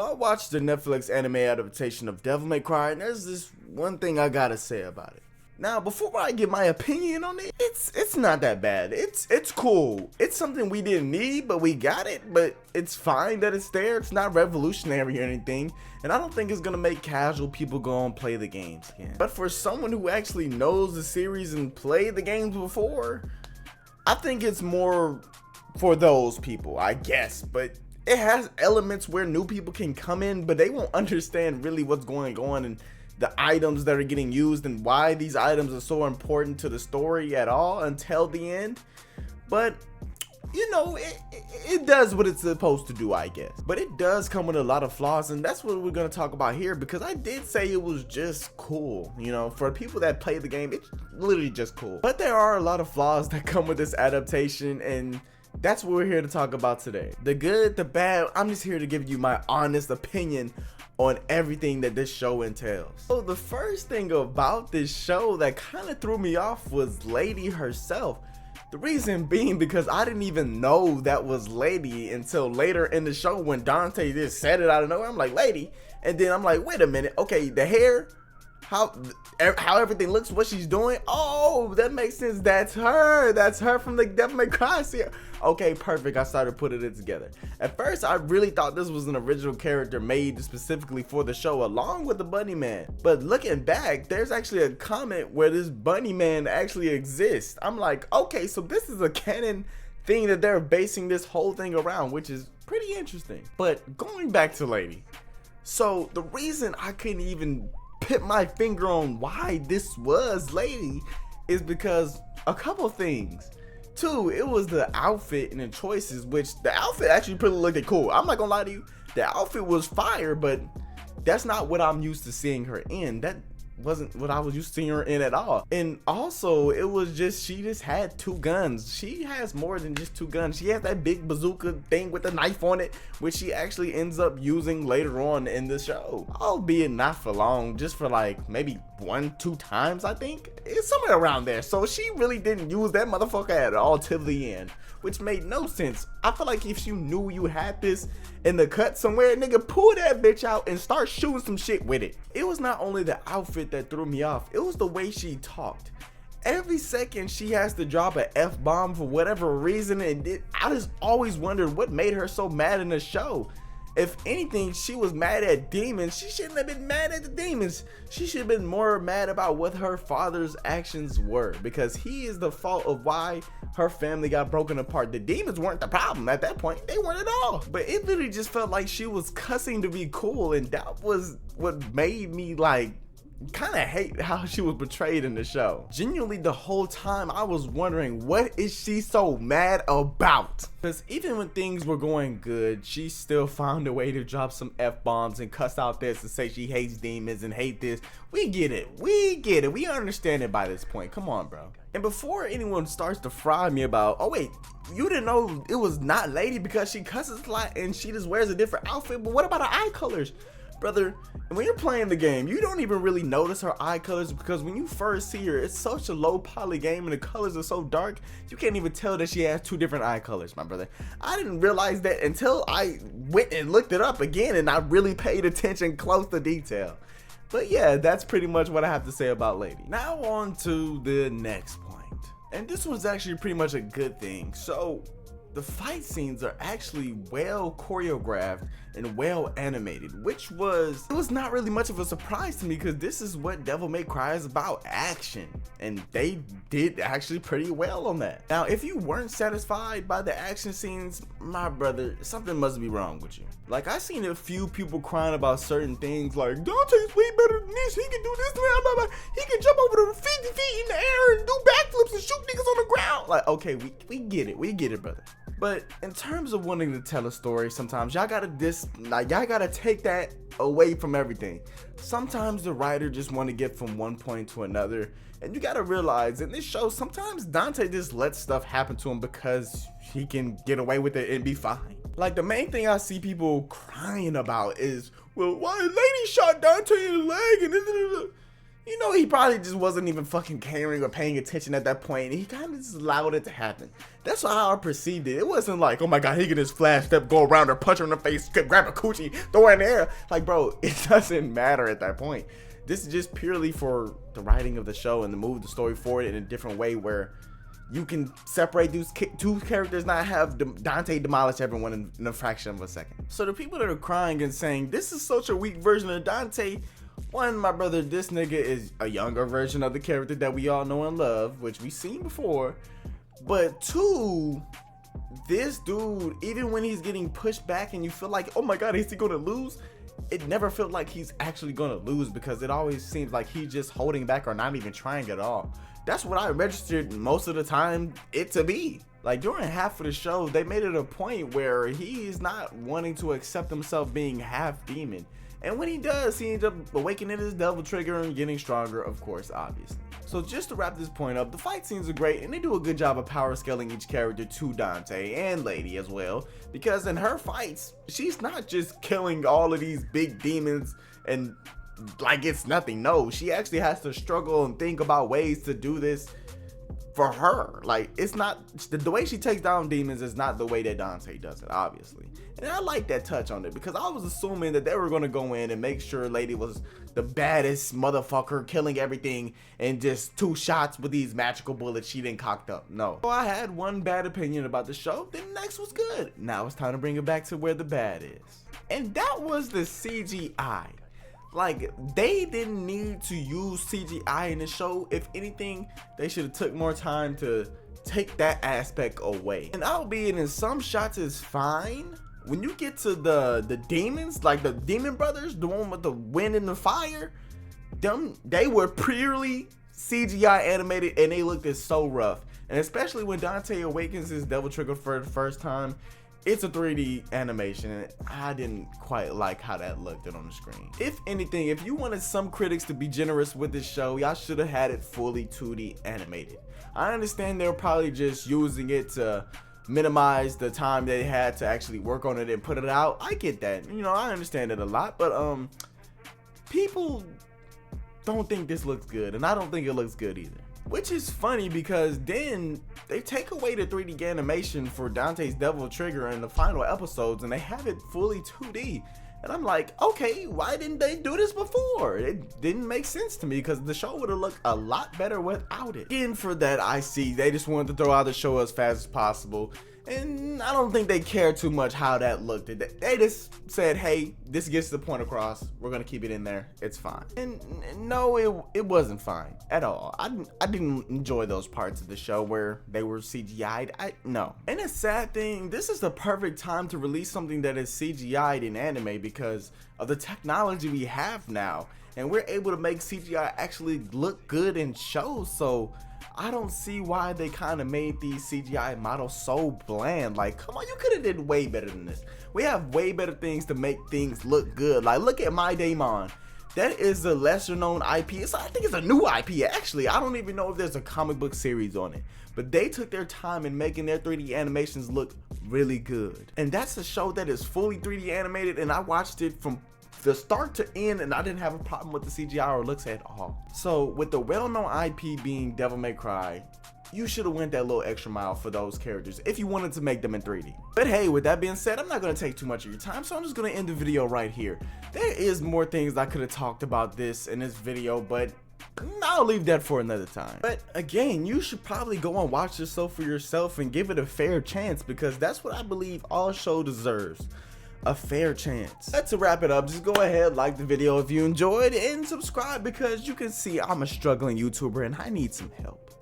I watched the Netflix anime adaptation of Devil May Cry, and there's this one thing I gotta say about it. Now, before I give my opinion on it, it's not that bad. It's cool. It's something we didn't need, but we got it. But it's fine that it's there. It's not revolutionary or anything, and I don't think it's gonna make casual people go and play the games again. But for someone who actually knows the series and played the games before, I think it's more for those people, I guess. But it has elements where new people can come in, but they won't understand really what's going on and the items that are getting used and why these items are so important to the story at all until the end. But you know, it does what it's supposed to do, I guess. But it does come with a lot of flaws, and that's what we're gonna talk about here, because I did say it was just cool. You know, for people that play the game, it's literally just cool. But there are a lot of flaws that come with this adaptation, and that's what we're here to talk about today. The good, the bad. I'm just here to give you my honest opinion on everything that this show entails. So the first thing about this show that kind of threw me off was Lady herself. The reason being because I didn't even know that was Lady until later in the show when Dante just said it out of nowhere. I'm like, Lady, and then I'm like, wait a minute, okay, the hair, how everything looks, what she's doing, oh, that makes sense. That's her from the Devil May Cry series. Okay, perfect. I started putting it together. At first, I really thought this was an original character made specifically for the show along with the Bunny Man. But looking back, there's actually a comment where this Bunny Man actually exists. I'm like, okay, so this is a canon thing that they're basing this whole thing around, which is pretty interesting. But going back to Lady, so the reason I couldn't even put my finger on why this was Lady is because a couple things. Two, it was the outfit and the choices, which the outfit actually pretty looked cool. I'm not gonna lie to you, the outfit was fire, but that's not what I'm used to seeing her in. That wasn't what I was used to seeing her in at all. And also, it was just, she just had two guns. She has more than just two guns. She has that big bazooka thing with the knife on it, which she actually ends up using later on in the show. Albeit not for long, just for like maybe 1-2 times, I think. It's somewhere around there. So she really didn't use that motherfucker at all till the end, which made no sense. I feel like if you knew you had this in the cut somewhere, nigga, pull that bitch out and start shooting some shit with it. It was not only the outfit that threw me off, it was the way she talked. Every second she has to drop an F-bomb for whatever reason, and I just always wondered what made her so mad in the show. If anything, she was mad at demons. She shouldn't have been mad at the demons. She should have been more mad about what her father's actions were, because he is the fault of why her family got broken apart. The demons weren't the problem at that point. They weren't at all. But it literally just felt like she was cussing to be cool, and that was what made me like kind of hate how she was portrayed in the show. Genuinely, the whole time I was wondering, what is she so mad about? Because even when things were going good, she still found a way to drop some F-bombs and cuss out this and say she hates demons and hate this. We get it. We understand it by this point. Come on, bro. And before anyone starts to fry me about, oh wait, you didn't know it was not Lady because she cusses a lot and she just wears a different outfit, but what about her eye colors? Brother, when you're playing the game, you don't even really notice her eye colors, because when you first see her, it's such a low poly game and the colors are so dark, you can't even tell that she has two different eye colors, my brother. I didn't realize that until I went and looked it up again and I really paid attention close to detail. But yeah, that's pretty much what I have to say about Lady. Now on to the next point. And this was actually pretty much a good thing. So the fight scenes are actually well choreographed and well animated, which was not really much of a surprise to me, because this is what Devil May Cry is about, action, and they did actually pretty well on that. Now, if you weren't satisfied by the action scenes, my brother, something must be wrong with you. Like, I seen a few people crying about certain things, like, Dante's way better than this, he can do this, blah, blah, blah. He can jump over the 50 feet in the air and do backflips and shoot niggas on the ground. Like, okay, we get it, brother. But in terms of wanting to tell a story, sometimes y'all gotta take that away from everything. Sometimes the writer just want to get from one point to another, and you gotta realize in this show, sometimes Dante just lets stuff happen to him because he can get away with it and be fine. Like, the main thing I see people crying about is, well, why Lady shot Dante in the leg and You know, he probably just wasn't even fucking caring or paying attention at that point, and he kind of just allowed it to happen. That's how I perceived it. It wasn't like, oh my god, he can just flash step, go around her, punch her in the face, grab a coochie, throw her in the air. Like, bro, it doesn't matter at that point. This is just purely for the writing of the show and to move the story forward in a different way where you can separate these two characters, not have Dante demolish everyone in a fraction of a second. So the people that are crying and saying, this is such a weak version of Dante, one, my brother, this nigga is a younger version of the character that we all know and love, which we've seen before. But two, this dude, even when he's getting pushed back and you feel like, oh my god, is he gonna lose? It never felt like he's actually gonna lose, because it always seems like he's just holding back or not even trying at all. That's what I registered most of the time it to be. Like, during half of the show, they made it a point where he's not wanting to accept himself being half demon. And when he does, he ends up awakening his devil trigger and getting stronger, of course, obviously. So just to wrap this point up, the fight scenes are great, and they do a good job of power scaling each character to Dante and Lady as well, because in her fights, she's not just killing all of these big demons and like it's nothing. No, she actually has to struggle and think about ways to do this for her. Like, it's not the way she takes down demons is not the way that Dante does it, obviously. And I like that touch on it, because I was assuming that they were going to go in and make sure Lady was the baddest motherfucker, killing everything and just 2 shots with these magical bullets she didn't cocked up. No. So I had one bad opinion about the show, then the next was good. Now it's time to bring it back to where the bad is. And that was the CGI. Like, they didn't need to use CGI in the show. If anything, they should have took more time to take that aspect away. And albeit in some shots is fine, when you get to the demons, like the demon brothers, the one with the wind and the fire, they were purely CGI animated and they looked so rough. And especially when Dante awakens his devil trigger for the first time, it's a 3D animation, and I didn't quite like how that looked on the screen. If anything, if you wanted some critics to be generous with this show, y'all should have had it fully 2D animated. I understand they're probably just using it to minimize the time they had to actually work on it and put it out. I get that, you know, I understand it a lot, but people don't think this looks good, and I don't think it looks good either. Which is funny, because then they take away the 3D animation for Dante's Devil Trigger in the final episodes and they have it fully 2D. And I'm like, okay, why didn't they do this before? It didn't make sense to me, because the show would have looked a lot better without it. Again, for that, I see they just wanted to throw out the show as fast as possible. And I don't think they care too much how that looked. They just said, hey, this gets the point across. We're going to keep it in there. It's fine. And no, it wasn't fine at all. I didn't enjoy those parts of the show where they were CGI'd. No. And a sad thing, this is the perfect time to release something that is CGI'd in anime because of the technology we have now. And we're able to make CGI actually look good in shows. So I don't see why they kind of made these CGI models so bland. Like, come on, you could have did way better than this. We have way better things to make things look good. Like, look at My Daemon. That is a lesser known IP. I think it's a new IP actually. I don't even know if there's a comic book series on it. But they took their time in making their 3D animations look really good. And that's a show that is fully 3D animated, and I watched it from the start to end, and I didn't have a problem with the CGI or looks at all. So with the well-known IP being Devil May Cry, you should have went that little extra mile for those characters if you wanted to make them in 3D. But hey, with that being said, I'm not going to take too much of your time, so I'm just going to end the video right here. There is more things I could have talked about this in this video, but I'll leave that for another time. But again, you should probably go and watch this show for yourself and give it a fair chance, because that's what I believe all show deserves. A fair chance. But to wrap it up, just go ahead, like the video if you enjoyed, and subscribe, because you can see I'm a struggling YouTuber and I need some help.